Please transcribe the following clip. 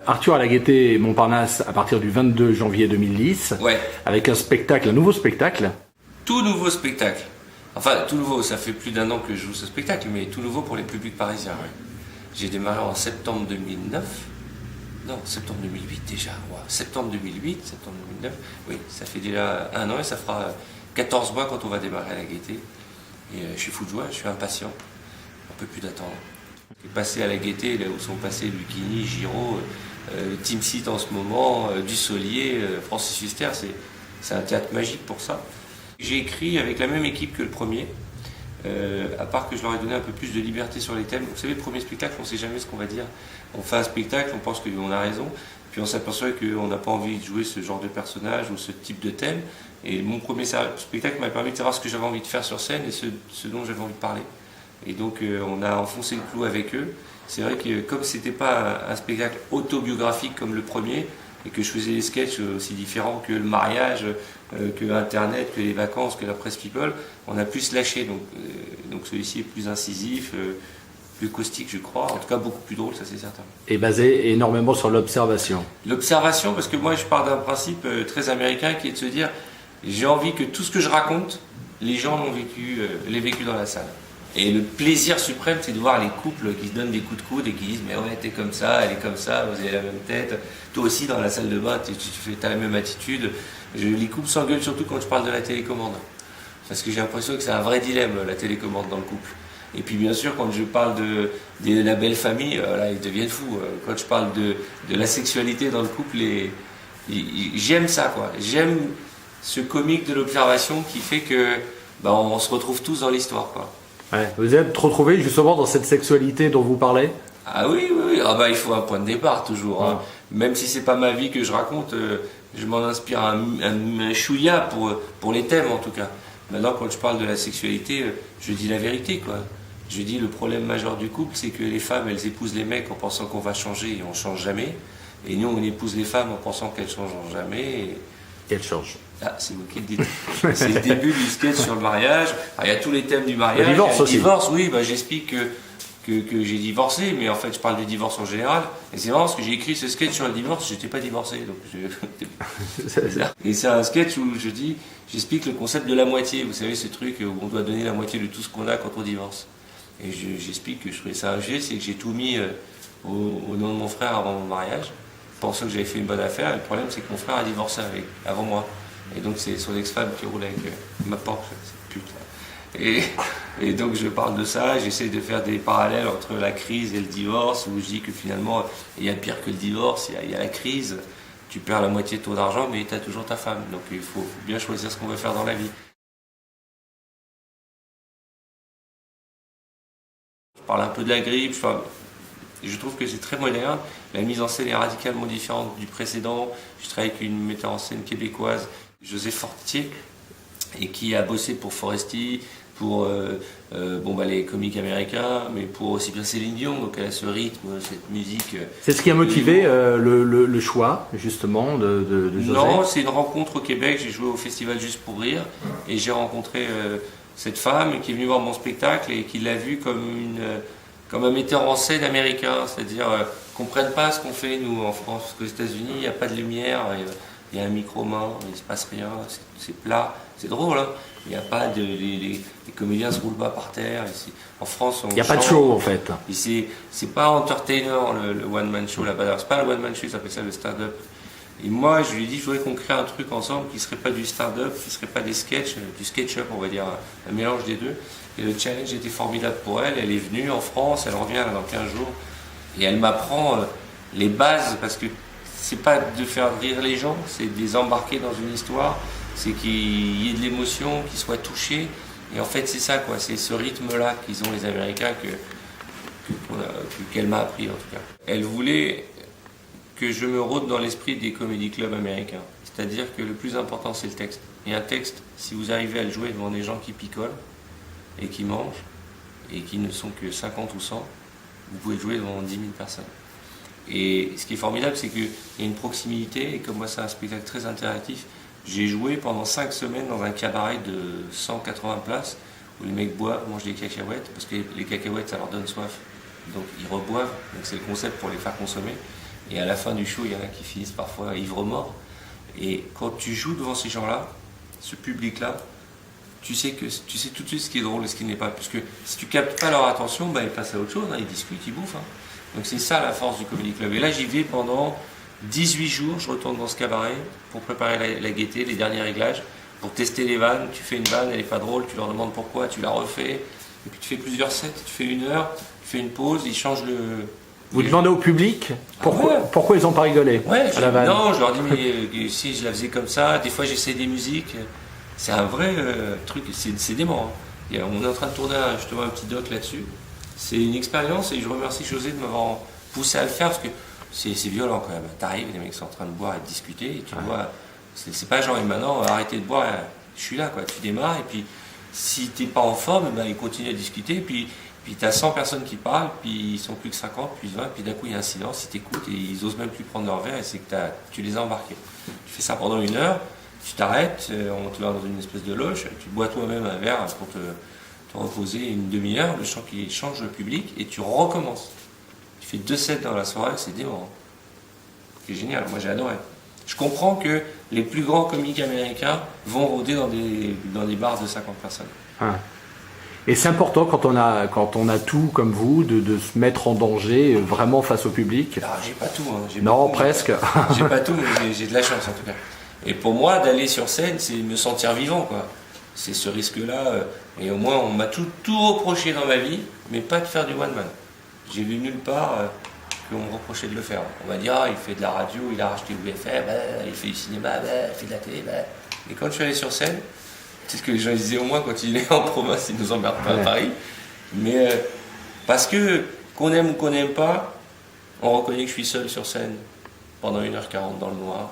Arthur à la Gaîté Montparnasse à partir du 22 janvier 2010, Ouais. avec un nouveau spectacle. Tout nouveau spectacle. Enfin, tout nouveau, ça fait plus d'1 an que je joue ce spectacle, mais tout nouveau pour les publics parisiens. Ouais. J'ai démarré en septembre 2009. Non, septembre 2008 déjà. Ouais. Septembre 2008, septembre 2009. Oui, ça fait déjà 1 an et ça fera 14 mois quand on va démarrer à la Gaîté. Et je suis fou de joie, je suis impatient. On peut plus d'attendre. Passer à la Gaîté, là où sont passés Lucchini, Giraud, Team Seat en ce moment, Dussolier, Francis Huster, c'est un théâtre magique pour ça. J'ai écrit avec la même équipe que le premier, à part que je leur ai donné un peu plus de liberté sur les thèmes. Vous savez, le premier spectacle, on ne sait jamais ce qu'on va dire. On fait un spectacle, on pense qu'on a raison, puis on s'aperçoit qu'on n'a pas envie de jouer ce genre de personnage ou ce type de thème. Et mon premier spectacle m'a permis de savoir ce que j'avais envie de faire sur scène et ce dont j'avais envie de parler. Et donc on a enfoncé le clou avec eux. C'est vrai que comme c'était pas un spectacle autobiographique comme le premier, et que je faisais des sketchs aussi différents que le mariage, que Internet, que les vacances, que la presse people, on a pu se lâcher. Donc celui-ci est plus incisif, plus caustique je crois, en tout cas beaucoup plus drôle, ça c'est certain. Et basé énormément sur l'observation. L'observation, parce que moi je pars d'un principe très américain qui est de se dire, j'ai envie que tout ce que je raconte, les gens l'aient vécu dans la salle. Et le plaisir suprême, c'est de voir les couples qui se donnent des coups de coude et qui disent « Mais ouais, t'es comme ça, elle est comme ça, vous avez la même tête. Toi aussi, dans la salle de bain, t'as la même attitude. » Les couples s'engueulent surtout quand je parle de la télécommande. Parce que j'ai l'impression que c'est un vrai dilemme, la télécommande dans le couple. Et puis bien sûr, quand je parle de la belle famille, là, ils deviennent fous. Quand je parle de la sexualité dans le couple, j'aime ça, quoi. J'aime ce comique de l'observation qui fait que on se retrouve tous dans l'histoire, quoi. Ouais. Vous êtes retrouvé justement dans cette sexualité dont vous parlez? Ah oui, oui, oui. Ah il faut un point de départ toujours. Hein. Même si c'est pas ma vie que je raconte, je m'en inspire un chouïa pour les thèmes en tout cas. Maintenant, quand je parle de la sexualité, je dis la vérité, quoi. Je dis le problème majeur du couple, c'est que les femmes, elles épousent les mecs en pensant qu'on va changer et on change jamais. Et nous, on épouse les femmes en pensant qu'elles changeront jamais. Et elle change. Ah, c'est vous qui le dites. C'est le début du sketch sur le mariage. Alors, il y a tous les thèmes du mariage. Le divorce aussi. Divorce, oui, j'explique que j'ai divorcé, mais en fait, je parle du divorce en général. Et c'est marrant parce que j'ai écrit ce sketch sur le divorce, j'étais pas divorcé. Donc et c'est un sketch où j'explique le concept de la moitié. Vous savez, ce truc où on doit donner la moitié de tout ce qu'on a quand on divorce. Et j'explique que je trouvais ça injuste, c'est que j'ai tout mis au nom de mon frère avant mon mariage, pensant que j'avais fait une bonne affaire. Et le problème, c'est que mon frère a divorcé avant moi. Et donc c'est son ex-femme qui roule avec ma Porsche, cette pute. Et donc je parle de ça, j'essaie de faire des parallèles entre la crise et le divorce, où je dis que finalement il y a pire que le divorce, il y a la crise, tu perds la moitié de ton argent mais tu as toujours ta femme. Donc il faut bien choisir ce qu'on veut faire dans la vie. Je parle un peu de la grippe, je trouve que c'est très moderne, la mise en scène est radicalement différente du précédent. Je travaille avec une metteur en scène québécoise, José Fortier, et qui a bossé pour Foresti, pour les comiques américains, mais pour aussi bien Céline Dion, donc elle a ce rythme, cette musique. C'est ce qui a motivé le choix, justement, de José? Non, c'est une rencontre au Québec, j'ai joué au festival Juste pour Rire, et j'ai rencontré cette femme qui est venue voir mon spectacle et qui l'a vu comme un metteur en scène américain, c'est-à-dire qu'on ne prenne pas ce qu'on fait nous en France, parce qu'aux États-Unis il n'y a pas de lumière, il y a un micro-main, il ne se passe rien, c'est plat, c'est drôle, hein. Il n'y a pas les comédiens se roulent pas par terre. Ici. En France, il n'y a pas de show en fait. C'est pas entertainer le one man show là-bas, c'est pas le one man show, ils appellent ça le stand-up. Et moi, je lui ai dit, je voudrais qu'on crée un truc ensemble qui serait pas du stand-up, qui serait pas des sketchs, du sketch-up, on va dire, un mélange des deux. Et le challenge était formidable pour elle. Elle est venue en France, elle revient dans 15 jours. Et elle m'apprend les bases, parce que c'est pas de faire rire les gens, c'est de les embarquer dans une histoire, c'est qu'il y ait de l'émotion, qu'ils soient touchés. Et en fait, c'est ça, quoi. C'est ce rythme-là qu'ils ont les Américains qu'elle m'a appris, en tout cas. Elle voulait que je me rôde dans l'esprit des comédie clubs américains. C'est-à-dire que le plus important, c'est le texte. Et un texte, si vous arrivez à le jouer devant des gens qui picolent et qui mangent, et qui ne sont que 50 ou 100, vous pouvez le jouer devant 10 000 personnes. Et ce qui est formidable, c'est qu'il y a une proximité, et comme moi c'est un spectacle très interactif, j'ai joué pendant 5 semaines dans un cabaret de 180 places, où les mecs boivent, mangent des cacahuètes, parce que les cacahuètes ça leur donne soif, donc ils reboivent, donc c'est le concept pour les faire consommer. Et à la fin du show, il y en a qui finissent parfois ivres-morts. Et quand tu joues devant ces gens-là, ce public-là, tu sais tout de suite ce qui est drôle et ce qui n'est pas. Parce que si tu captes pas leur attention, ils passent à autre chose, ils discutent, ils bouffent. Donc c'est ça la force du Comedy Club. Et là, j'y vais pendant 18 jours, je retourne dans ce cabaret pour préparer la gaieté, les derniers réglages, pour tester les vannes. Tu fais une vanne, elle n'est pas drôle, tu leur demandes pourquoi, tu la refais. Et puis tu fais plusieurs sets, tu fais 1 heure, tu fais une pause, ils changent le... Vous demandez au public pourquoi ils n'ont pas rigolé à la vanne. Non, je leur dis, mais si je la faisais comme ça, des fois j'essaie des musiques. C'est un vrai truc, c'est dément. On est en train de tourner justement un petit doc là-dessus. C'est une expérience et je remercie José de m'avoir poussé à le faire parce que c'est violent quand même. T'arrives, les mecs sont en train de boire et de discuter et tu vois, c'est pas genre, et maintenant arrêtez de boire, je suis là quoi. Tu démarres et puis si t'es pas en forme, ils continuent à discuter. Puis t'as 100 personnes qui parlent, puis ils sont plus que 50, puis 20, puis d'un coup il y a un silence, ils t'écoutent et ils osent même plus prendre leur verre et c'est que tu les as embarqués. Tu fais ça pendant 1 heure, tu t'arrêtes, on te va dans une espèce de loge, tu bois toi-même un verre pour te reposer 1 demi-heure, le chant qui change le public et tu recommences. Tu fais 2 sets dans la soirée, c'est dément. C'est génial, moi j'ai adoré. Je comprends que les plus grands comiques américains vont rôder dans des bars de 50 personnes. Et c'est important quand on a tout comme vous de se mettre en danger vraiment face au public. Alors, j'ai pas tout. Non, presque. J'ai pas tout, mais j'ai de la chance en tout cas. Et pour moi, d'aller sur scène, c'est me sentir vivant, quoi. C'est ce risque-là. Et au moins, on m'a tout reproché dans ma vie, mais pas de faire du one-man. J'ai vu nulle part qu'on me reprochait de le faire. On va dire, il fait de la radio, il a racheté UFM, il fait du cinéma, il fait de la télé. Et quand je suis allé sur scène, c'est ce que les gens disaient au moins quand il est en province, ils nous emmerdent pas à Paris. Mais parce que qu'on aime ou qu'on n'aime pas, on reconnaît que je suis seul sur scène pendant 1h40 dans le noir.